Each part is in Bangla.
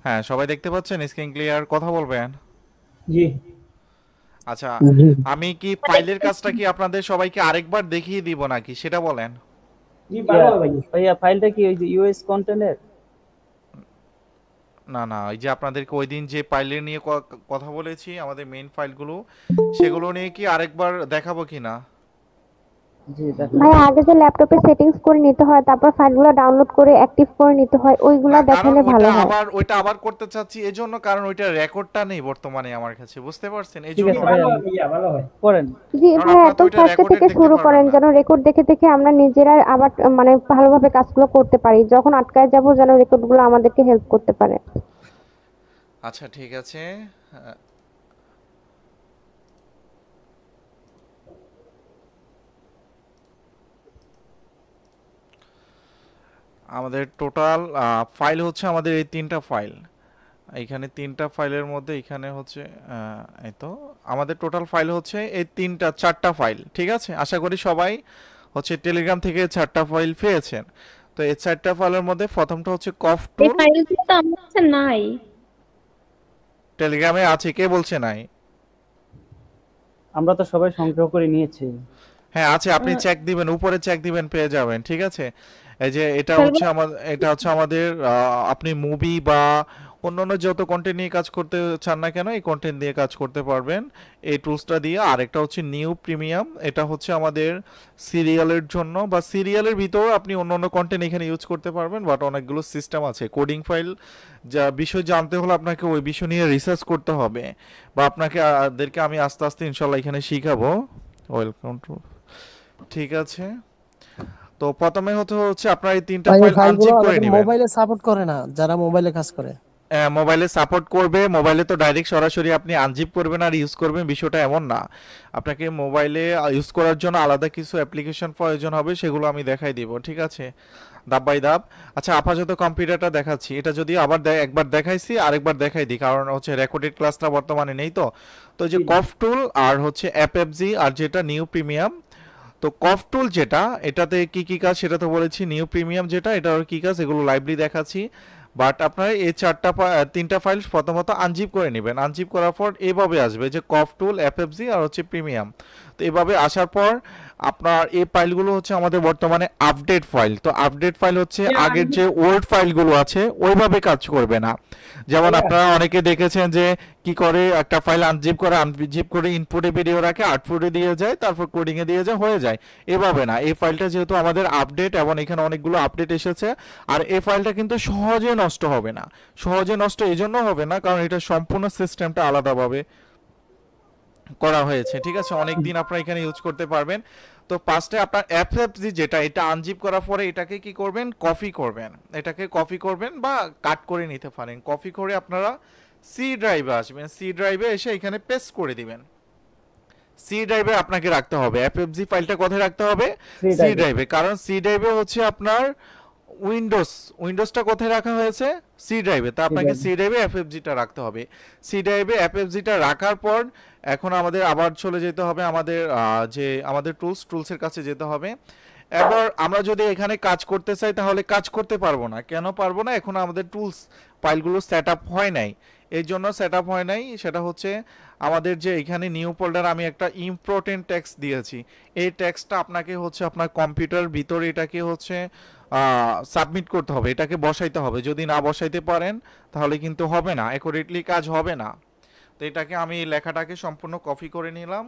হ্যাঁ, সবাই দেখতে পাচ্ছেন? Screen clear? কথা বলবেন। জি। আচ্ছা, জি। আমি কি ফাইলের কাজটা কি আপনাদের সবাইকে আরেকবার দেখিয়ে দিব নাকি সেটা বলেন? জি, ভালো ইয়া হবে ভাই। ভাইয়া ফাইলটা কি ওই যে ইউএস কন্টেন্টের? না, না, ওই যে আপনাদেরকে ওইদিন যে ফাইলের নিয়ে কথা বলেছি, আমাদের মেইন ফাইলগুলো, সেগুলো নিয়ে কি আরেকবার দেখাবো কিনা? জি দেখান। ভাই আগে যে ল্যাপটপে সেটিংস করে নিতে হয় তারপর ফাইলগুলো ডাউনলোড করে অ্যাক্টিভ করে নিতে হয় ওইগুলা না, কারণ দেখাইলে ওইটা ভালো হয়। আবার ওইটা আবার করতে চাচ্ছি এজন্য, কারণ ওইটার রেকর্ডটা নেই বর্তমানে আমার কাছে, বুঝতে পারছেন? ঠিক জি, এজন্য। আছে ভালো ভাইয়া হয় ভাইয়া, ভালো হয়। করেন। জি কারণ ভাই আপনারা তো একদম ওইটা ফার্স্ট রেকর্ডেড থেকে দেখতে শুরু পারবেন করেন না। যেন রেকর্ড দেখে দেখে আমরা নিজেরা আবার মানে ভালোভাবে কাজগুলো করতে পারি, যখন আটকায় যাব যেন রেকর্ডগুলো আমাদেরকে হেল্প করতে পারে। আচ্ছা, ঠিক আছে। আমাদের টোটাল ফাইল হচ্ছে আমাদের এই তিনটা ফাইল। এইখানে তিনটা ফাইলের মধ্যে এখানে হচ্ছে এই তো আমাদের টোটাল ফাইল হচ্ছে এই তিনটা চারটা ফাইল, ঠিক আছে? আশা করি সবাই হচ্ছে টেলিগ্রাম থেকে চারটা ফাইল পেয়েছেন। তো এই চারটা ফাইলের মধ্যে প্রথমটা হচ্ছে কফ এই টুল। ফাইলগুলো তো আমার কাছে নাই। টেলিগ্রামে আছে, কে বলছে নাই? আমরা তো সবাই সংগ্রহ করে নিয়েছি। হ্যাঁ, আছে, আপনি আহ, চেক দিবেন, উপরে চেক দিবেন, পেয়ে যাবেন, ঠিক আছে? এই যে এটা হচ্ছে ফাইলগুলো আমাদের, এটা হচ্ছে আমাদের আপনি মুভি বা অন্যান্য যত কন্টেন্ট নিয়ে কাজ করতে চান না কেন এই কন্টেন্ট দিয়ে কাজ করতে পারবেন এই টুলসটা দিয়ে। আর একটা হচ্ছে নিউ প্রিমিয়াম, এটা হচ্ছে আমাদের সিরিয়ালের জন্য, বা সিরিয়ালের ভিতরেও আপনি অন্যান্য কন্টেন্ট এখানে ইউজ করতে পারবেন, বাট অনেকগুলো সিস্টেম আছে। কোডিং ফাইল যা বিষয় জানতে হলে আপনাকে ওই বিষয় নিয়ে রিসার্চ করতে হবে, বা আপনাকে আদেরকে আমি আস্তে আস্তে ইনশাল্লাহ এখানে শিখাবো। ওয়েলকাম টু, ঠিক আছে। তো প্রথমে হচ্ছে আপনার এই তিনটা ভাই এই ফাইল ফাইলগুলো আনজিপ করে আমাদের নেবেন। মোবাইলে সাপোর্ট করে না, যারা মোবাইলে কাজ করে। মোবাইলে সাপোর্ট করবে, মোবাইলে তো ডাইরেক্ট সরাসরি আপনি আনজিপ করবেন আর ইউজ করবেন, বিষয়টা এমন না। আপনাকে মোবাইলে ইউজ করার জন্য আলাদা কিছু অ্যাপ্লিকেশন প্রয়োজন হবে, সেগুলো আমি দেখাই দিব, ঠিক আছে? ধাপ বাই ধাপ। আচ্ছা, আপাতত কম্পিউটারটা দেখাচ্ছি, এটা যদি আবার একবার দেখাইছি আরেকবার দেখাই দিই, কারণ হচ্ছে রেকর্ডেড ক্লাসটা বর্তমানে নেই। তো তো যে জি, জি। কফ টুল আর হচ্ছে অ্যাপএফজি আর যেটা নিউ প্রিমিয়াম। তো কফ টুল যেটা, এটাতে কি কি কাজ সেটা তো বলেছি। নিউ প্রিমিয়াম যেটা, এটার কি কাজ এগুলো লাইভলি দেখাচ্ছি। বাট আপনারা এই তিনটা ফাইল প্রথমত আনজিপ করে নেবেন। আনজিপ করার পর এভাবে আসবে যে কফ টুল, এফএফজি আর হচ্ছে প্রিমিয়াম। তো এভাবে আসার পর আপনার এই ফাইলগুলো হচ্ছে আমাদের বর্তমানে আপডেট ফাইল। তো আপডেট ফাইল হচ্ছে ভাইয়া, আগের যে ওল্ড ফাইলগুলো আছে ওইভাবে কাজ করবে না। যেমন ভাইয়া, আপনারা অনেকে দেখেছেন যে কি করে, একটা ফাইল আনজিপ করে, আনজিপ করে ইনপুটে ভিডিও রাখে, আউটপুটে দিয়ে যায়, তারপর কোডিং এ দিয়ে যায়, হয়ে যায়। এভাবে না, এই ফাইলটা যেহেতু আমাদের আপডেট এবং এখানে অনেকগুলো আপডেট এসেছে, আর এই ফাইলটা কিন্তু সহজে নষ্ট হবে না। সহজে নষ্ট এই জন্য হবে না কারণ এটা সম্পূর্ণ সিস্টেমটা আলাদাভাবে করা হয়েছে, ঠিক আছে? অনেক দিন আপনারা এখানে ইউজ করতে পারবেন। তো ফার্স্টে আপনার এফএফজি যেটা, এটা আনজিপ করার পরে এটাকে কি করবেন, কপি করবেন। এটাকে কপি করবেন বা কাট করে নিতে পারেন। কপি করে আপনারা সি ড্রাইভে আসবেন, সি ড্রাইভে এসে এখানে পেস্ট করে দিবেন। সি ড্রাইভে আপনাকে রাখতে হবে এফএফজি ফাইলটা, কোথায় রাখতে হবে? ফ্রি সি ড্রাইভে। ড্রাইভে, কারণ সি ড্রাইভে হচ্ছে আপনার উইন্ডোজটা কোথায় রাখা হয়েছে? সি ড্রাইভে। তা ফ্রি আপনাকে ড্রাইভে। সি ড্রাইভে এফএফজিটা রাখতে হবে। সি ড্রাইভে এফএফজিটা রাখার পর এখন আমাদের আবার চলে যেতে হবে আমাদের যে আমাদের টুলসের কাছে যেতে হবে। এবার আমরা যদি এখানে কাজ করতে চাই তাহলে কাজ করতে পারবো না। কেন পারবো না? এখন আমাদের টুলস ফাইলগুলো সেট আপ হয় নাই। এই জন্য সেট আপ হয় নাই, সেটা হচ্ছে আমাদের যে এখানে নিউ ফোল্ডার আমি একটা ইম্পর্টেন্ট টেক্সট দিয়েছি। এই টেক্সটটা আপনাকে হচ্ছে আপনার কম্পিউটার ভিতরে এটাকে হচ্ছে সাবমিট করতে হবে, এটাকে বসাইতে হবে। যদি না বসাইতে পারেন তাহলে কিন্তু হবে না, অ্যাকুরেটলি কাজ হবে না। তো এটাকে আমি লেখাটাকে সম্পূর্ণ কপি করে নিলাম।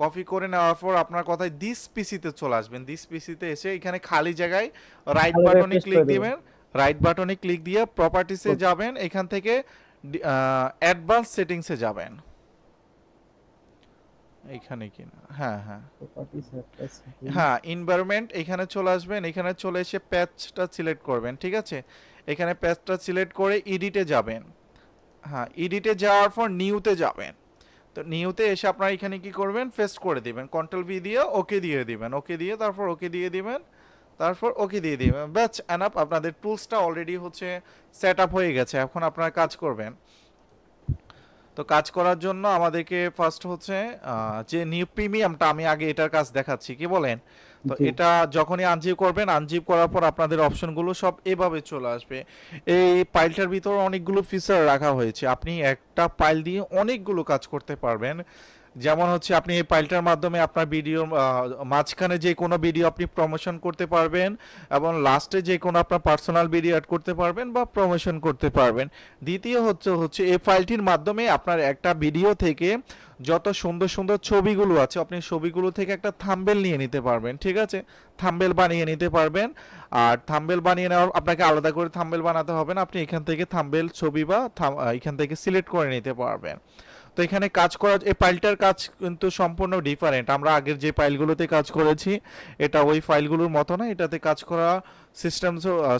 কপি করে নেওয়ার পর আপনার কথায় দিস পিসিতে চলে আসবেন। দিস পিসিতে এসে এখানে খালি জায়গায় রাইট ভালো করে বাটনে পেস্ট ক্লিক করে দেবেন। দিবেন। রাইট বাটনে ক্লিক দিয়ে প্রপার্টিসে যাবেন, এখান থেকে অ্যাডভান্স সেটিংসে যাবেন। এইখানে কিনা, হ্যাঁ, হ্যাঁ, হ্যাঁ, এনভায়রনমেন্ট এখানে চলে আসবেন। এখানে চলে এসে প্যাচটা সিলেক্ট করবেন, ঠিক আছে? এখানে প্যাচটা সিলেক্ট করে এডিটে যাবেন। হ্যাঁ, এডিটে যাওয়ার পর নিউতে যাবেন। তো নিউতে এসে আপনারা এখানে কি করবেন, পেস্ট করে দিবেন, কন্ট্রোল ভি দিয়ে ওকে দিয়ে দিবেন, ওকে দিয়ে তারপর ওকে দিয়ে দিবেন, তারপর ওকে দিয়ে দিবেন। ব্যাচ এনাফ, আপনাদের টুলসটা অলরেডি হচ্ছে সেট আপ হয়ে গেছে। এখন আপনারা কাজ করবেন। তো কাজ করার জন্য আমাদেরকে ফার্স্ট হচ্ছে যে নিউ প্রিমিয়ামটা, আমি আগে এটার কাজ দেখাচ্ছি, কি বলেন? তো জি এটা যখনই আনজিপ করবেন, আনজিপ করার পর আপনাদের অপশনগুলো সব এভাবে চলে আসবে। এই ফাইলটার ভিতরে অনেকগুলো ফিচার রাখা হয়েছে, আপনি একটা ফাইল দিয়ে অনেকগুলো কাজ করতে পারবেন। যেমন হচ্ছে আপনি এই ফাইলটার মাধ্যমে আপনার ভিডিও মাঝখানে যে কোনো ভিডিও আপনি প্রমোশন করতে পারবেন, এবং লাস্টে যে কোনো আপনার পার্সোনাল ভিডিও অ্যাড করতে পারবেন বা প্রমোশন করতে পারবেন। দ্বিতীয় হচ্ছে এই ফাইলটির মাধ্যমে আপনার একটা ভিডিও থেকে যত সুন্দর সুন্দর ছবিগুলো আছে, আপনি ছবিগুলো থেকে একটা থাম্বনেল নিয়ে নিতে পারবেন, ঠিক আছে? থাম্বনেল বানিয়ে নিতে পারবেন। আর থাম্বনেল বানিয়ে নেওয়ার আপনাকে আলাদা করে থাম্বনেল বানাতে হবে না, আপনি এখান থেকে থাম্বনেল ছবি বা এখান থেকে সিলেক্ট করে নিতে পারবেন। তো এখানে কাজ করা, এই ফাইলটার কাজ কিন্তু সম্পূর্ণ ডিফারেন্ট। আমরা আগের যে ফাইলগুলোতে কাজ করেছি এটা ওই ফাইলগুলোর মতো না, এটাতে কাজ করা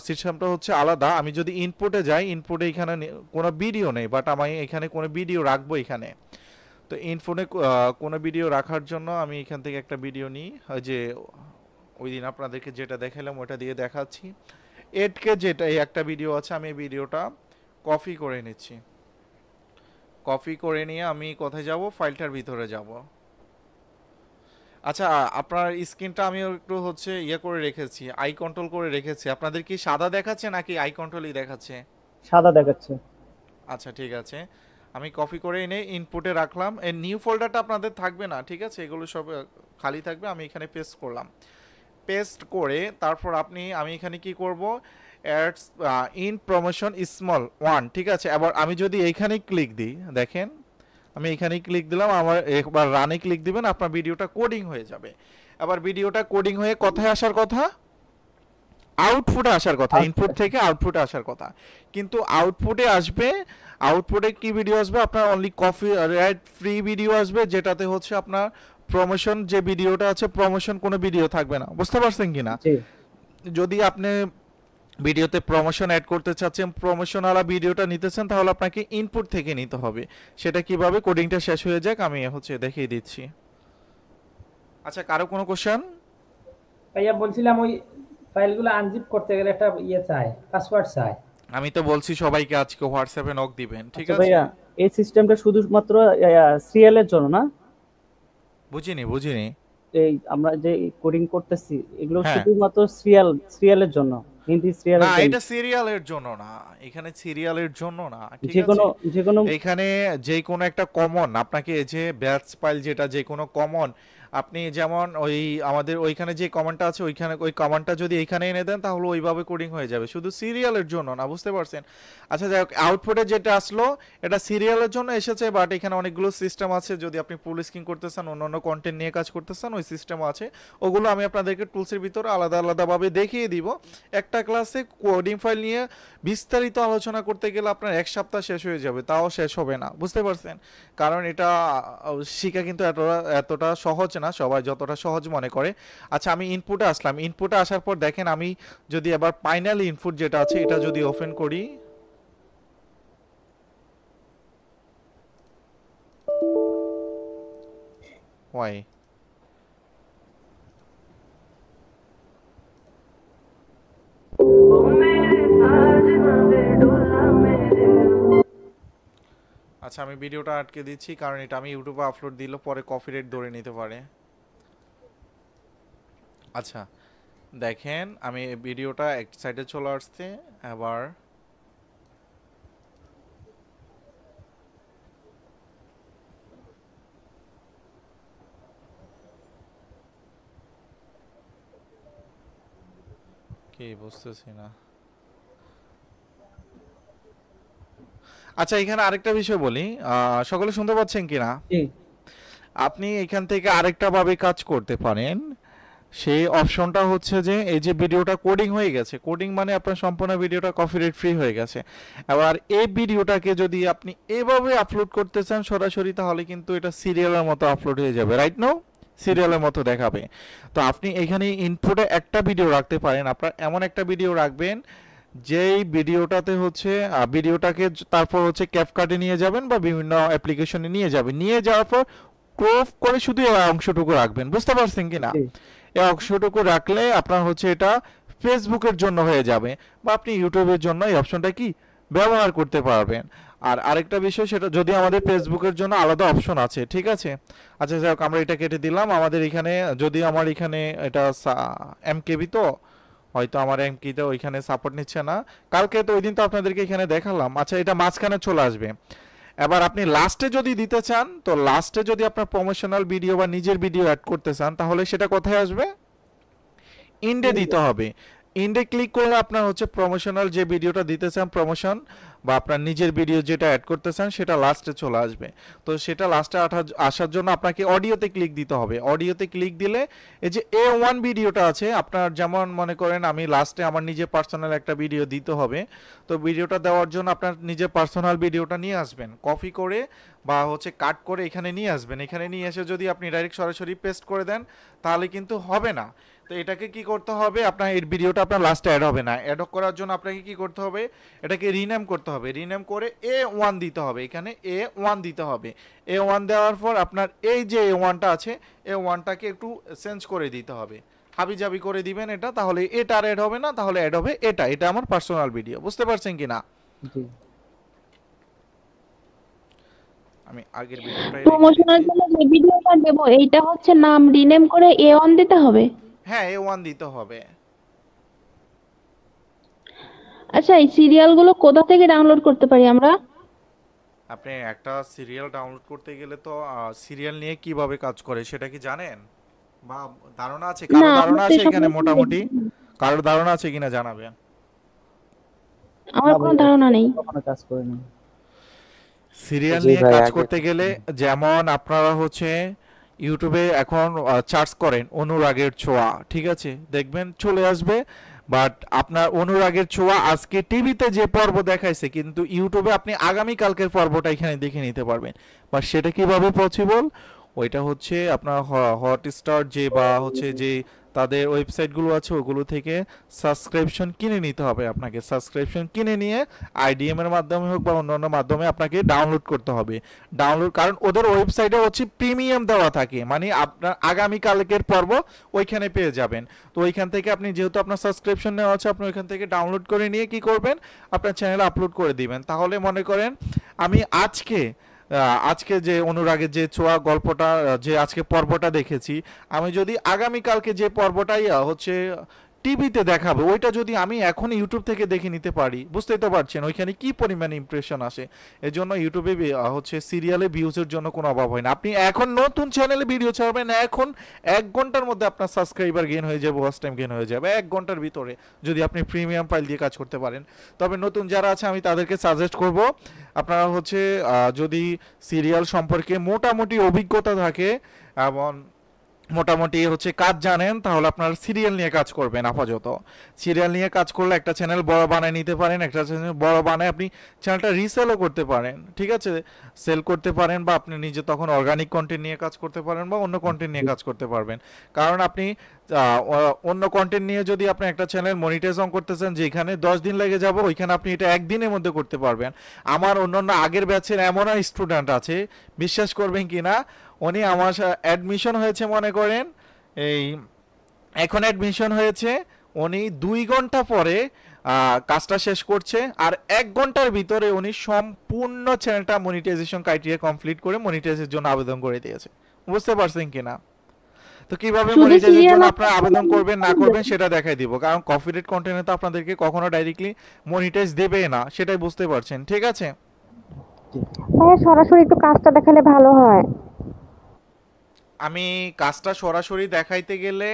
সিস্টেমটা হচ্ছে আলাদা। আমি যদি ইনপুটে যাই, ইনপুটে এখানে কোনো ভিডিও নেই, বাট আমি এখানে কোনো ভিডিও রাখবো এখানে। তো ইনফোনে কোনো ভিডিও রাখার জন্য আমি এখান থেকে একটা ভিডিও নিই, ওই যে ওই দিন আপনাদেরকে যেটা দেখালাম ওটা দিয়ে দেখাচ্ছি। 8K যেটা এই একটা ভিডিও আছে, আমি এই ভিডিওটা কপি করে নিচ্ছি। কপি করে নিয়ে আমি কোথায় যাব, ফাইলটার ভিতরে যাব। আচ্ছা, আপনার স্ক্রিনটা আমি একটু হচ্ছে ইয়ে করে রেখেছি, আই কন্ট্রোল করে রেখেছি। আপনাদের কি সাদা দেখাচ্ছে নাকি আই কন্ট্রোলই দেখাচ্ছে? সাদা দেখাচ্ছে। আচ্ছা ঠিক আছে, আমি কপি করে এনে ইনপুটে রাখলাম। এই নিউ ফোল্ডারটা আপনাদের থাকবে না, ঠিক আছে? এগুলো সব খালি থাকবে। আমি এখানে পেস্ট করলাম, পেস্ট করে তারপর আমি এখানে কি করব, অ্যাডস ইন প্রমোশন স্মল 1, ঠিক আছে? এবার আমি যদি এইখানে ক্লিক দিই, দেখেন আমি এখানে ক্লিক দিলাম, আমার একবার রানে ক্লিক দিবেন, আপনার ভিডিওটা কোডিং হয়ে যাবে। এবার ভিডিওটা কোডিং হয়ে কোথায় আসার কথা, আউটপুটে আসার কথা, ইনপুট থেকে আউটপুটে আসার কথা। কিন্তু আউটপুটে আসবে, আউটপুটে কি ভিডিও আসবে আপনার, অনলি কপিরাইট ফ্রি ভিডিও আসবে, যেটাতে হচ্ছে আপনার প্রমোশন যে ভিডিওটা আছে, প্রমোশন কোনো ভিডিও থাকবে না। বুঝতে পারছেন কিনা? জি যদি আপনি ভিডিওতে প্রমোশন অ্যাড করতে চাচ্ছেন, প্রমোশন ওয়ালা ভিডিওটা নিতে চান, তাহলে আপনাকে ইনপুট থেকে নিতে হবে। সেটা কিভাবে, কোডিংটা শেষ হয়ে যাক আমি হচ্ছে দেখিয়ে দিচ্ছি। আচ্ছা, কারো কোনো কোশ্চেন? ভাইয়া বলছিলাম ওই ফাইলগুলো আনজিপ করতে গেলে একটা ইয়ে চাই, পাসওয়ার্ড চাই। আমি তো বলছি সবাইকে আজকে হোয়াটসঅ্যাপে নক দিবেন, ঠিক আচ্ছা আছে? ভাইয়া, এই সিস্টেমটা শুধুমাত্র সিরিয়ালের জন্য না? বুঝিনি। এই আমরা যে কোডিং করতেছি এগুলো হ্যাঁ। শুধুমাত্র সিরিয়ালের জন্য, হিন্দি না, সিরিয়ালের জন্য? এটা সিরিয়ালের জন্য না, এখানে সিরিয়ালের জন্য না, ঠিক যে কোনো আছে? যে কোনো এইখানে যে কোনো একটা কমন, আপনাকে যে ব্যাচ ফাইল যেটা যে কোনো কমন, আপনি যেমন ওই আমাদের ওইখানে যে কমান্ডটা আছে, ওইখানে ওই কমান্ডটা যদি এইখানে এনে দেন তাহলে ওইভাবে কোডিং হয়ে যাবে, শুধু সিরিয়ালের জন্য না। বুঝতে পারছেন? আচ্ছা যাই হোক, আউটপুটে যেটা আসলো এটা সিরিয়ালের জন্য এসেছে, বাট এখানে অনেকগুলো সিস্টেম আছে। যদি আপনি ফুল স্ক্রিন করতে চান, অন্যান্য কন্টেন্ট নিয়ে কাজ করতে চান, ওই সিস্টেম আছে। ওগুলো আমি আপনাদেরকে টুলসের ভিতরে আলাদা আলাদাভাবে দেখিয়ে দিব। একটা ক্লাসে কোডিং ফাইল নিয়ে বিস্তারিত আলোচনা করতে গেলে আপনার এক সপ্তাহ শেষ হয়ে যাবে, তাও শেষ হবে না। বুঝতে পারছেন? কারণ এটা শিখা কিন্তু এতটা সহজ না, সবাই যতটা সহজ মনে করে। আচ্ছা, আমি ইনপুটে আসলাম। ইনপুটে আসার পর দেখেন, আমি যদি এবার ফাইনাল ইনপুট যেটা আছে এটা যদি ওপেন করি, ওয়াই আচ্ছা, আমি ভিডিওটা আটকে দিচ্ছি, কারণ এটা আমি ইউটিউবে আপলোড দিলে পরে কপিরাইট ধরে নিতে পারে। আচ্ছা দেখেন, আমি ভিডিওটা এক সাইডে চলে আসছে। এবার কি বুঝতেছি না। আচ্ছা, এখানে আরেকটা বিষয় বলি, সকলে শুনতে পাচ্ছেন কিনা? জি আপনি এখান থেকে আরেকটা ভাবে কাজ করতে পারেন। সেই অপশনটা হচ্ছে যে এই যে ভিডিওটা কোডিং হয়ে গেছে, কোডিং মানে আপনার সম্পূর্ণ ভিডিওটা কপিরাইট ফ্রি হয়ে গেছে। এবার এই ভিডিওটাকে যদি আপনি এভাবে আপলোড করতে চান সরাসরি, তাহলে কিন্তু এটা সিরিয়ালের মতো আপলোড হয়ে যাবে, রাইট? নাও সিরিয়ালের মতো দেখাবে। তো আপনি এখানে ইনপুটে একটা ভিডিও রাখতে পারেন, আপনার এমন একটা ভিডিও রাখবেন যেই ভিডিওটাতে হচ্ছে ভিডিওটাকে তারপর হচ্ছে ক্যাপকাটে নিয়ে যাবেন বা বিভিন্ন অ্যাপ্লিকেশনে নিয়ে যাবেন, নিয়ে যাওয়ার পর ক্রপ করে শুধু এই অংশটুকু রাখবেন। বুঝতে পারছেন কিনা? জি এই অংশটুকু রাখলে আপনার হচ্ছে এটা ফেসবুকের জন্য হয়ে যাবে, বা আপনি ইউটিউবের জন্য এই অপশনটা কি ব্যবহার করতে পারবেন। আর আরেকটা বিষয়, সেটা যদি আমাদের ফেসবুকের জন্য আলাদা অপশন আছে, ঠিক আছে। আচ্ছা যাই হোক, আমরা এটা কেটে দিলাম। আমাদের এখানে যদি আমার এখানে এটা এমকেবি, তো হয়তো আমার এমকিতে ওইখানে সাপোর্ট নিচ্ছে না। কালকে তো ওই দিন তো আপনাদেরকে এখানে দেখালাম। আচ্ছা, এটা মাঝখানে চলে আসবে। এবার আপনি লাস্টে যদি দিতে চান, তো লাস্টে যদি আপনার প্রমোশনাল ভিডিও বা নিজের ভিডিও অ্যাড করতে চান, তাহলে সেটা কোথায় আসবে? ইন্ডে দিতে হবে। ইন্ডে ক্লিক করলে আপনার হচ্ছে প্রমোশনাল যে ভিডিওটা দিতে চান, প্রমোশন বা আপনার নিজের ভিডিও যেটা অ্যাড করতে চান, সেটা লাস্টে চলে আসবে। তো সেটা লাস্টে আসার জন্য আপনাকে অডিওতে ক্লিক দিতে হবে। অডিওতে ক্লিক দিলে এই যে A1 ভিডিওটা আছে আপনার, যেমন মনে করেন আমি লাস্টে আমার নিজের পার্সোনাল একটা ভিডিও দিতে হবে। তো ভিডিওটা দেওয়ার জন্য আপনার নিজের পার্সোনাল ভিডিওটা নিয়ে আসবেন, কপি করে বা হচ্ছে কাট করে এখানে নিয়ে আসবেন। এখানে নিয়ে এসে যদি আপনি ডাইরেক্ট সরাসরি পেস্ট করে দেন, তাহলে কিন্তু হবে না। তো এটাকে কি করতে হবে, আপনার এই ভিডিওটা আপনার লাস্টে অ্যাড হবে না। অ্যাড করার জন্য আপনাকে কি করতে হবে, এটাকে রিনেম করতে হবে। রিনেম করে A1 দিতে হবে, এখানে A1 দিতে হবে। A1 দেওয়ার পর আপনার এই যে A1টা আছে, A1টাকে একটু চেঞ্জ করে দিতে হবে, হাবিজাবি করে দিবেন এটা, তাহলে এটা আর অ্যাড হবে না, তাহলে অ্যাড হবে এটা। এটা আমার পার্সোনাল ভিডিও, বুঝতে পারছেন কি না? জি। আমি আগের ভিডিওটাই রেখে প্রমোশনের দিচ্ছি। জন্য যে ভিডিওটা দেব এইটা হচ্ছে নাম রিনেম করে A1 দিতে হবে। হ্যাঁ, A1 দিতে হবে। আচ্ছা, এই সিরিয়ালগুলো কোথা থেকে ডাউনলোড করতে পারি আমরা? আপনি একটা সিরিয়াল ডাউনলোড করতে গেলে তো সিরিয়াল নিয়ে কিভাবে কাজ করে সেটা কি জানেন, বা ধারণা আছে? না, কারো আমরা ধারণা তো আছে এসব এখানে নিয়ে মোটামুটি? দেখিনি। কারোর ধারণা আছে কিনা জানাবেন। আমার না কোনো ভাই, ধারণা নেই। কখনো কাজ করিনি। সিরিয়াল জি নিয়ে ভাই, কাজ আগে করতে গেলে যেমন আপনারা হচ্ছে ইউটিউবে এখন সার্চ করেন অনুরাগের ছোঁয়া, ঠিক আছে, দেখবেন চলে আসবে। বাট আপনার অনুরাগের ছোঁয়া আজকে টিভিতে যে পর্ব দেখাইছে, কিন্তু ইউটিউবে আপনি আগামী কালকের পর্বটা এখানে দেখে নিতে পারবেন। বা সেটা কিভাবে পসিবল, ওইটা হচ্ছে আপনার হটস্টার যে বা হচ্ছে যে তাদের ওয়েবসাইটগুলো আছে, ওগুলো থেকে সাবস্ক্রিপশন কিনে নিতে হবে আপনাকে। সাবস্ক্রিপশন কিনে নিয়ে আইডিএম এর মাধ্যমে হোক বা অন্যান্য মাধ্যমে আপনাকে ডাউনলোড করতে হবে। ডাউনলোড, কারণ ওদের ওয়েবসাইটে হচ্ছে প্রিমিয়াম দেওয়া থাকে, মানে আপনার আগামী কালকের পর্ব ওইখানে পেয়ে যাবেন। তো ওইখান থেকে আপনি যেহেতু আপনার সাবস্ক্রিপশন নেওয়া আছে, আপনি ওইখান থেকে ডাউনলোড করে নিয়ে কি করবেন, আপনার চ্যানেলে আপলোড করে দিবেন। তাহলে মনে করেন আমি আজকে যে অনুরাগের যে ছোঁয়া গল্পটা, যে আজকে পর্বটা দেখেছি, আমি যদি আগামী কালকে যে পর্বটাই হচ্ছে টিভিতে দেখাবো, ওইটা যদি আমি এখন ইউটিউব থেকে দেখে নিতে পারি, বুঝতেই তো পারছেন ওইখানে কি পরিমাণ ইমপ্রেশন আসে। এজন্য ইউটিউবে হচ্ছে সিরিয়ালে ভিউজের জন্য কোনো অভাব হয় না। আপনি এখন নতুন চ্যানেলে ভিডিও ছাড়বেন, এখন 1 ঘন্টার মধ্যে আপনার সাবস্ক্রাইবার গেইন হয়ে যাবে, ওয়াচ টাইম গেইন হয়ে যাবে 1 ঘন্টার ভিতরে, যদি আপনি প্রিমিয়াম ফাইল দিয়ে কাজ করতে পারেন। তবে নতুন যারা আছে আমি তাদেরকে সাজেস্ট করব, আপনারা হচ্ছে যদি সিরিয়াল সম্পর্কে মোটামুটি অভিজ্ঞতা থাকে এবং মোটামুটি হচ্ছে কাজ জানেন, তাহলে আপনার সিরিয়াল নিয়ে কাজ করবেন। আপাতত সিরিয়াল নিয়ে কাজ করলে একটা চ্যানেল বড় বানিয়ে নিতে পারেন, একটা চ্যানেল বড় বানায় আপনি চ্যানেলটা রিসেলও করতে পারেন, ঠিক আছে, সেল করতে পারেন, বা আপনি নিজে তখন অর্গানিক কন্টেন্ট নিয়ে কাজ করতে পারেন বা অন্য কন্টেন্ট নিয়ে কাজ করতে পারবেন। কারণ আপনি অন্য কন্টেন্ট নিয়ে যদি আপনি একটা চ্যানেল মনিটাইজ অন করতে চান, যেখানে 10 দিন লেগে যাবে, ওইখানে আপনি এটা 1 দিনের মধ্যে করতে পারবেন। আমার অন্যান্য আগের ব্যাচের এমন স্টুডেন্ট আছে, বিশ্বাস করবেন কি না, উনি আমার অ্যাডমিশন হয়েছে মনে করেন এই এখন অ্যাডমিশন হয়েছে, উনি 2 ঘন্টা পরে কাজটা শেষ করছে, আর 1 ঘন্টার ভিতরে উনি সম্পূর্ণ চ্যানেলটা মনিটাইজেশন ক্রাইটেরিয়া কমপ্লিট করে মনিটাইজের জন্য আবেদন করে দিয়েছে। বুঝতে পারছেন কিনা? তো কিভাবে শুধু মনিটাইজের সিরিয়াল জন্য আপনারা আবেদন করবেন না করবেন সেটা দেখাই দিব, কারণ কপিরাইট কন্টেন্টে তো আপনাদেরকে কখনো ডাইরেক্টলি মনিটাইজ দেবে না, সেটাই বুঝতে পারছেন, ঠিক আছে। ভাইয়া সরাসরি একটু কাজটা দেখালে ভালো হয়। আমি কাজটা সরাসরি দেখাইতে গেলে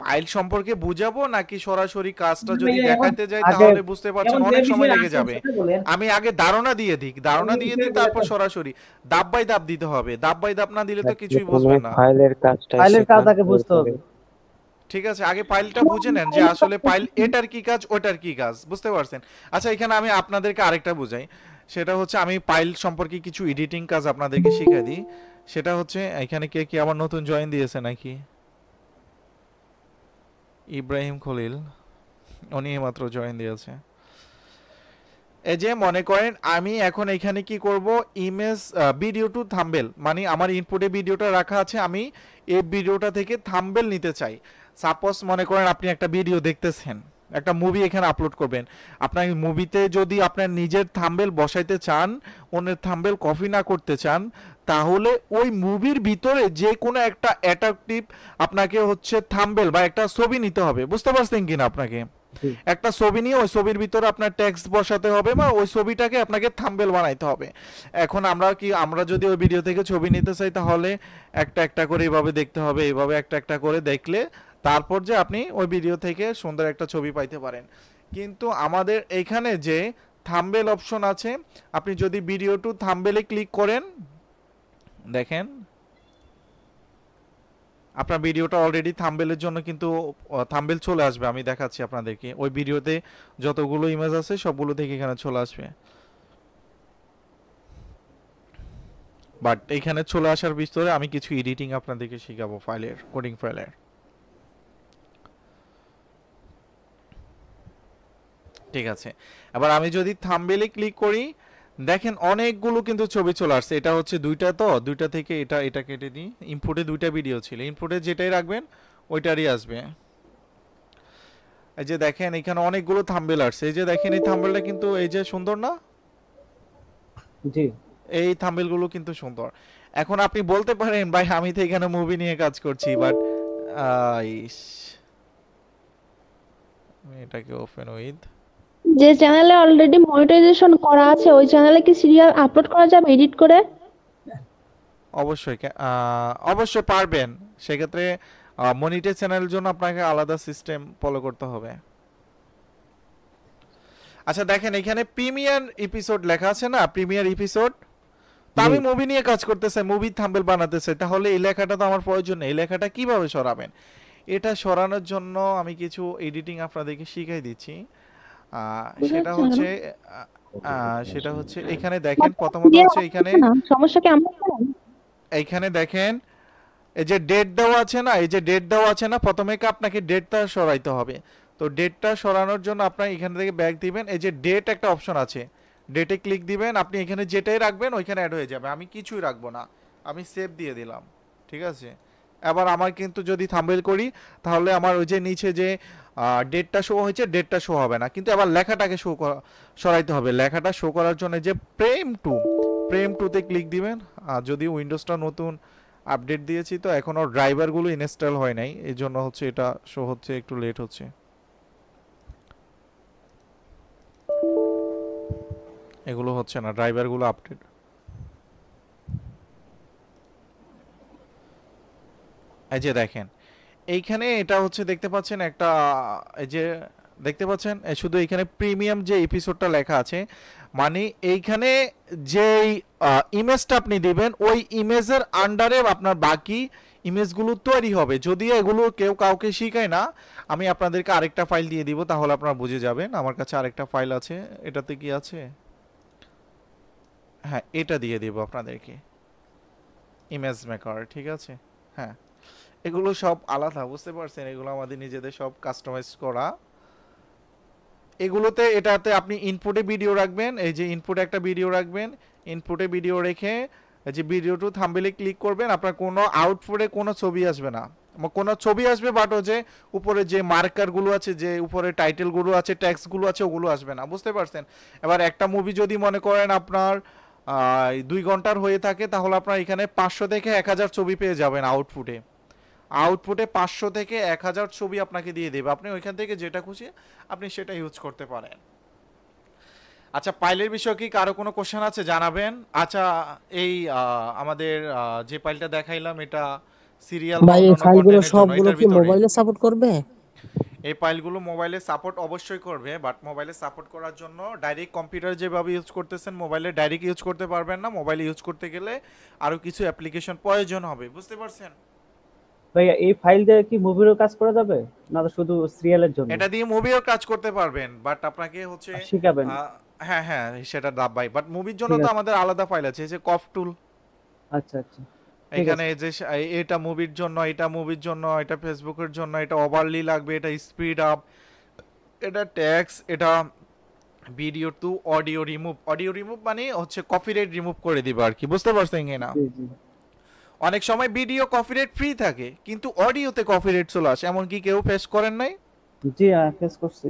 ফাইল সম্পর্কে বুঝাবো, নাকি সরাসরি কাজটা যদি ভাইয়া, দেখাইতে যাই আগে- তাহলে বুঝতে পারছেন এখন যে অনেক সময় বিষয়ে লেগে আছেন যাবে। সেটা বলেন। আমি আগে ধারণা দিয়ে দিই, ধারণা দিয়ে দিই, তারপর সরাসরি ধাপ বাই ধাপ দিতে হবে। ধাপ বাই ধাপ না দিলে তো কিছুই বুঝবেন না। ফাইলের কাজটা ফাইলের কাজ শেখান, আগে বুঝতে হবে। ঠিক আছে, আগে ফাইলটা বুঝে নেন যে আসলে ফাইল এটার কি কাজ ওটার কি কাজ, বুঝতে পারছেন। আচ্ছা, এখানে আমি আপনাদেরকে আরেকটা বুঝাই, সেটা হচ্ছে আমি ফাইল সম্পর্কে কিছু এডিটিং কাজ আপনাদেরকে শিখিয়ে দিই। সেটা হচ্ছে এখানে কে কি আবার নতুন জয়েন দিয়েছে নাকি, ইব্রাহিম খলিল, উনি মাত্র জয়েন দিয়েছে। এই যে মনে করেন আমি এখন এখানে কি করব, ইমেজ ভিডিও টু থাম্বনেল, মানে আমার ইনপুটে ভিডিওটা রাখা আছে, আমি এই ভিডিওটা থেকে থাম্বনেল নিতে চাই। সাপোজ মনে করেন আপনি একটা ভিডিও দেখতেছেন, একটা মুভি এখানে আপলোড করবেন। আপনার মুভিতে যদি আপনার নিজের থাম্বনেল বসাইতে চান, অন্যের থাম্বনেল কপি না করতে চান, তাহলে ওই মুভির ভিতরে যে কোনো একটা অ্যাট্রাকটিভ আপনাকে হচ্ছে থাম্বনেল বা একটা ছবি নিতে হবে। বুঝতে পারছেন কিনা আপনাকে? জি। একটা ছবি নিয়ে ওই ছবির ভিতরে আপনার টেক্সট বসাতে হবে বা ওই ছবিটাকে আপনাকে থাম্বনেল বানাইতে হবে। এখন আমরা যদি ওই ভিডিও থেকে ছবি নিতে চাই, তাহলে একটা একটা করে এইভাবে দেখতে হবে, এইভাবে একটা একটা করে দেখলে তারপর যে আপনি ওই ভিডিও থেকে সুন্দর একটা ছবি পাইতে পারেন। কিন্তু আমাদের এখানে যে থাম্বনেল অপশন আছে, আপনি যদি ভিডিও টু থাম্বনেলে ক্লিক করেন, দেখেন আপনার ভিডিওটা অলরেডি থাম্বনেলের জন্য কিন্তু থাম্বনেল চলে আসবে। আমি দেখাচ্ছি আপনাদেরকে, ওই ভিডিওতে যতগুলো ইমেজ আছে সবগুলো থেকে এখানে চলে আসবে। বাট এখানে চলে আসার ভিতরে আমি কিছু এডিটিং আপনাদেরকে শেখাবো ফাইলের, কোডিং ফাইলের। ঠিক আছে, এবার আমি যদি থাম্বনেলে ক্লিক করি, দেখেন অনেকগুলো কিন্তু ছবি চলে আসছে। এটা হচ্ছে দুইটা, তো দুইটা থেকে এটা কেটে দিই। ইনপুটে দুইটা ভিডিও ছিল, ইনপুটে যেটাই রাখবেন ওইটারই আসবে। এই যে দেখেন এখানে অনেকগুলো থাম্বনেল আসছে। এই যে দেখেন এই থাম্বনেলটা কিন্তু এই যে সুন্দর না? জি। এই থাম্বনেলগুলো কিন্তু সুন্দর। এখন আপনি বলতে পারেন ভাই আমি তো এখানে মুভি নিয়ে কাজ করছি, বাট এটাকে ওপেন উইথ, যে চ্যানেলে অলরেডি মনিটাইজেশন করা আছে ওই চ্যানেলে কি সিরিয়াল আপলোড করা যাবে এডিট করে? অবশ্যই পারবেন। সেক্ষেত্রে মনিটর চ্যানেলের জন্য আপনাকে আলাদা সিস্টেম ফলো করতে হবে। আচ্ছা দেখেন এখানে প্রিমিয়ার এপিসোড লেখা আছে না, প্রিমিয়ার এপিসোড। তা আমি মুভি নিয়ে কাজ করতে চাই, মুভি থাম্বনেল বানাতে চাই, তাহলে এই লেখাটা তো আমার প্রয়োজন নেই। এই লেখাটা কিভাবে সরাবেন? এটা সরানোর জন্য আমি কিছু এডিটিং আপনাদেরকে শিখাই দিচ্ছি। সেটা হচ্ছে এখানে দেখেন, প্রথমত হচ্ছে সমস্যা কি আমরা জানি? এইখানে দেখেন এই যে ডেট দেওয়া আছে না, এই যে ডেট দেওয়া আছে না, প্রথমে আপনাকে ডেটটা সরাইতে হবে। তো ডেটটা সরানোর জন্য আপনার এখান থেকে ব্যাক দিবেন, এই যে ডেট একটা অপশন আছে, ডেটে ক্লিক দিবেন। আপনি এখানে যেটাই রাখবেন ওইখানে অ্যাড হয়ে যাবে। আমি কিছুই রাখবো না, আমি সেভ দিয়ে দিলাম। ঠিক আছে, এবার আমার কিন্তু যদি থাম্বনেল করি, তাহলে আমার ওই যে নিচে যে ডেটটা শো হয়েছে, ডেটটা শো হবে না, কিন্তু আবার লেখাটাকে সরাইতে হবে। লেখাটা শো করার জন্য যে প্রেম টুতে ক্লিক দিবেন। আর যদি উইন্ডোজটা নতুন আপডেট দিয়েছি, তো এখনো ড্রাইভারগুলো ইনস্টল হয় নাই, এই জন্য হচ্ছে এটা শো হচ্ছে একটু লেট হচ্ছে। এগুলো হচ্ছে না, ড্রাইভারগুলো আপডেট। এই যে দেখেন এইখানে এটা হচ্ছে দেখতে পাচ্ছেন একটা, এই যে দেখতে পাচ্ছেন শুধু এখানে প্রিমিয়াম যে এপিসোডটা লেখা আছে, মানে এইখানে যেই ইমেজটা আপনি দিবেন ওই ইমেজের আন্ডারে আপনার বাকি ইমেজগুলো তৈরি হবে। যদিও এগুলো কেউ কাউকে শিখায় না, আমি আপনাদেরকে আরেকটা ফাইল দিয়ে দিব, তাহলে আপনারা বুঝে যাবেন। আমার কাছে আরেকটা ফাইল আছে, এটাতে কি আছে, হ্যাঁ এটা দিয়ে দিব আপনাদেরকে, ইমেজ মেকার। ঠিক আছে, হ্যাঁ এগুলো সব আলাদা, বুঝতে পারছেন? এগুলো আমাদের নিজেদের সব কাস্টমাইজ করা। এগুলোতে এটাতে আপনি ইনপুটে ভিডিও রাখবেন, এই যে ইনপুটে একটা ভিডিও রাখবেন, ইনপুটে ভিডিও রেখে এই যে ভিডিও টু থাম্বনেলে ক্লিক করবেন। আপনার কোনো আউটপুটে কোনো ছবি আসবে না, কোনো ছবি আসবে বাট ও যে উপরে যে মার্কারগুলো আছে, যে উপরে টাইটেলগুলো আছে, ট্যাক্সগুলো আছে, ওগুলো আসবে না। বুঝতে পারছেন? এবার একটা মুভি যদি মনে করেন আপনার 2 ঘন্টার হয়ে থাকে, তাহলে আপনার এখানে 500 থেকে 1000 ছবি পেয়ে যাবেন আউটপুটে। 500 থেকে 1000 ছবি আপনাকে দিয়ে দেবে, আপনি ওইখান থেকে যেটা খুশি আপনি সেটা ইউজ করতে পারেন। আচ্ছা ফাইলের বিষয়ে কি কারো কোনো কোশ্চেন আছে জানাবেন। আচ্ছা এই আমাদের যে ফাইলটা দেখাইলাম এটা সিরিয়াল ভাই এই ফাইলগুলো সবগুলো কি মোবাইলে সাপোর্ট করবে? এই ফাইলগুলো মোবাইলে সাপোর্ট অবশ্যই করবে, বাট মোবাইলে সাপোর্ট করার জন্য ডাইরেক্ট কম্পিউটার যেভাবে ইউজ করতেছেন মোবাইলে ডাইরেক্ট ইউজ করতে পারবেন না। মোবাইলে ইউজ করতে গেলে আরো কিছু অ্যাপ্লিকেশন প্রয়োজন হবে, বুঝতে পারছেন? ভাইয়া এই ফাইল দিয়ে কি মুভিরও কাজ করা যাবে না তো শুধু সিরিয়ালের জন্য? এটা দিয়ে মুভিও কাজ করতে পারবেন, বাট আপনাকে হচ্ছে শিখাবেন। হ্যাঁ হ্যাঁ সেটা দাব ভাই, বাট মুভির জন্য তো আমাদের আলাদা ফাইল আছে, এই যে কফ টুল। আচ্ছা আচ্ছা, এখানে যে এটা মুভির জন্য, এটা মুভির জন্য, এটা ফেসবুকের জন্য, এটা ওভারলি লাগবে, এটা স্পিড আপ, এটা ট্যাক্স, এটা video two audio remove. Audio remove মানে হচ্ছে কপিরাইট রিমুভ করে দিবে আর কি, বুঝতে পারছেন কিনা? জি জি। অনেক সময় ভিডিও কপিরাইট ফ্রি থাকে কিন্তু অডিওতে কপিরাইট চলে আসে, এমন কি কেউ ফেস করেন নাই? জি ফেস করছি।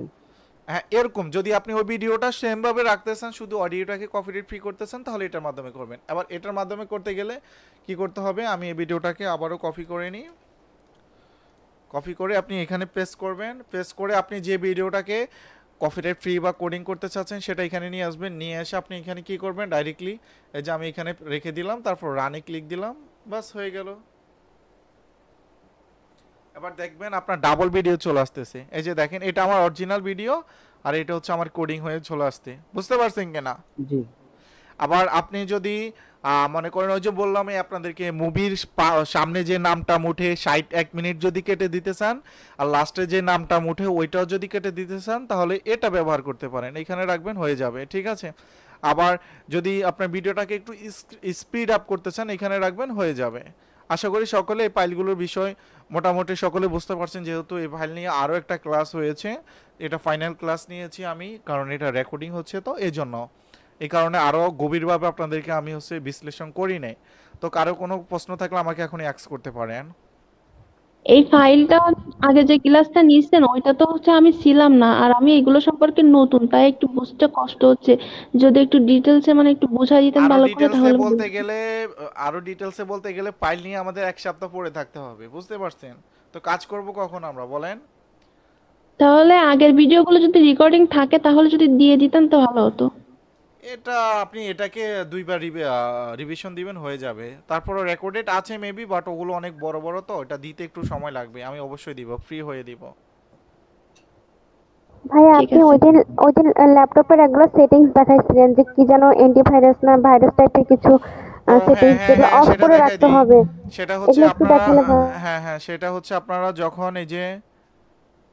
হ্যাঁ এরকম যদি আপনি ওই ভিডিওটা সেম ভাবে রাখতেছেন, শুধু অডিওটাকে কপিরাইট ফ্রি করতেছেন, তাহলে এটার মাধ্যমে করবেন। আবার এটার মাধ্যমে করতে গেলে কি করতে হবে, আমি এই ভিডিওটাকে আবারও কপি করে নিই। কপি করে আপনি এখানে পেস্ট করবেন, পেস্ট করে আপনি যে ভিডিওটাকে কপিরাইট ফ্রি বা কোডিং করতে চাচ্ছেন সেটা এখানে নিয়ে আসবেন, নিয়ে এসে আপনি এখানে কি করবেন, ডাইরেক্টলি এই যে আমি এখানে রেখে দিলাম, তারপর রানে ক্লিক দিলাম, বাস হয়ে গেল। এবার দেখবেন আপনার ডাবল ভিডিও চলে আসতেছে, এই যে দেখেন এটা আমার অরিজিনাল ভিডিও আর এটা হচ্ছে আমার কোডিং হয়ে চলে আসছে, বুঝতে পারছেন কিনা? জি। আবার আপনি যদি মনে করেন ওই যে বললাম আপনাদেরকে মুভির সামনে যে নামটা মুঠে 61 মিনিট যদি কেটে দিতে চান আর লাস্টে যে নামটা মুঠে ওইটাও যদি কেটে দিতে চান, তাহলে এটা ব্যবহার করতে পারেন, এখানে রাখবেন, হয়ে যাবে, ঠিক আছে। আবার যদি আপনার ভিডিওটাকে একটু স্পিড আপ করতে চান এখানে রাখবেন, হয়ে যাবে। আশা করি সকলে এই ফাইলগুলোর বিষয় মোটামুটি সকলে বুঝতে পারছেন, যেহেতু এই ফাইল নিয়ে আরও একটা ক্লাস হয়েছে, এটা ফাইনাল ক্লাস নিয়েছি আমি, কারণ এটা রেকর্ডিং হচ্ছে তো এই জন্য, এই কারণে আরও গভীরভাবে আপনাদেরকে আমি বিশ্লেষণ করি নাই। তো কারো কোনো প্রশ্ন থাকলে আমাকে এখন অ্যাক্স করতে পারেন। এই ফাইলটা আগে যে ক্লাসটা নিয়েছেন ওইটা তো আমি ছিলাম না, আর আমি এগুলো সম্পর্কে নতুন, তাই একটু বুঝতে কষ্ট হচ্ছে। যদি একটু ডিটেলসে একটু বুঝাই দিতেন আরো ভালো করে ডিটেলসে তাহলে বলতে গেলে ফাইল নিয়ে আমাদের 1 সপ্তাহ পড়ে থাকতে হবে, বুঝতে পারছেন? তো কাজ করব কখন আমরা বলেন? তাহলে আগের ভিডিওগুলো যদি রেকর্ডিং থাকে তাহলে যদি দিয়ে দিতেন তো ভালো হতো। এটা আপনি এটাকে 2বার রিভিশন দিবেন, হয়ে যাবে। তারপরও রেকর্ডেড আছে মেবি, বাট ওগুলো অনেক বড় বড়, তো এটা দিতে একটু সময় লাগবে, আমি অবশ্যই দিব, ফ্রি হয়ে দিব। ভাইয়া ঠিক আপনি আছে। ওই দিন ল্যাপটপের এগুলো সেটিংস দেখাইছিলেন যে কি যেন অ্যান্টিভাইরাস না ভাইরাস টাইপের কিছু ও হ্যাঁ সেটিংস, হ্যাঁ যেগুলো হ্যাঁ, অফ সেটা করে দেখাই রাখতে দিই। হবে, সেটা হচ্ছে এগুলো একটু আপনারা, দেখালে ভালো। হ্যাঁ হ্যাঁ, সেটা হচ্ছে আপনারা যখন এই যে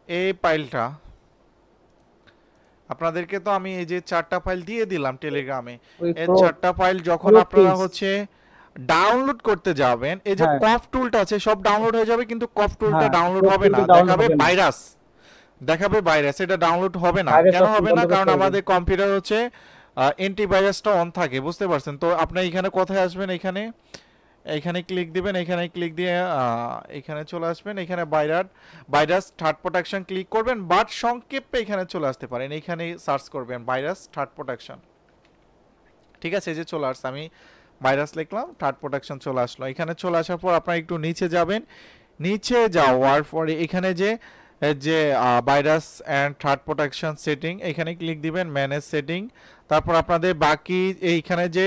এই ফাইলটা, আপনাদেরকে তো আমি এই যে 4টা ফাইল দিয়ে দিলাম টেলিগ্রামে, ওই এই pro 4টা ফাইল যখন pro আপনারা tools। হচ্ছে ডাউনলোড করতে যাবেন, এই যে হ্যাঁ কফ টুলটা আছে সব ডাউনলোড হয়ে যাবে, কিন্তু কফ টুলটা হ্যাঁ, ডাউনলোড pro হবে না, tool টা download দেখাবে হবে না। ভাইরাস, দেখাবে ভাইরাস, এটা ডাউনলোড হবে না। ভাইরাস কেন অপশন হবে না? বন্ধ কারণ করতে হবে। আমাদের কম্পিউটার হচ্ছে অ্যান্টিভাইরাসটা অন থাকে, বুঝতে পারছেন? তো আপনি এখানে কোথায় আসবেন, এখানে এখানে ক্লিক দিবেন, এখানে ক্লিক দিয়ে এখানে চলে আসবেন, এখানে ভাইরাস থার্ড প্রোটেকশন ক্লিক করবেন, বাট সংক্ষেপে এখানে চলে আসতে পারেন, এখানে সার্চ করবেন ভাইরাস থার্ড প্রোটেকশন, ঠিক আছে? এই যে চলে আসছে, আমি ভাইরাস লিখলাম, থার্ড প্রোটেকশন চলে আসলো। এখানে চলে আসার পর আপনারা একটু নিচে যাবেন, নিচে যাওয়ার পরে এখানে যে যে virus and third protection setting, এখানে ক্লিক দিবেন, ম্যানেজ সেটিং, তারপর আপনাদের বাকি এইখানে যে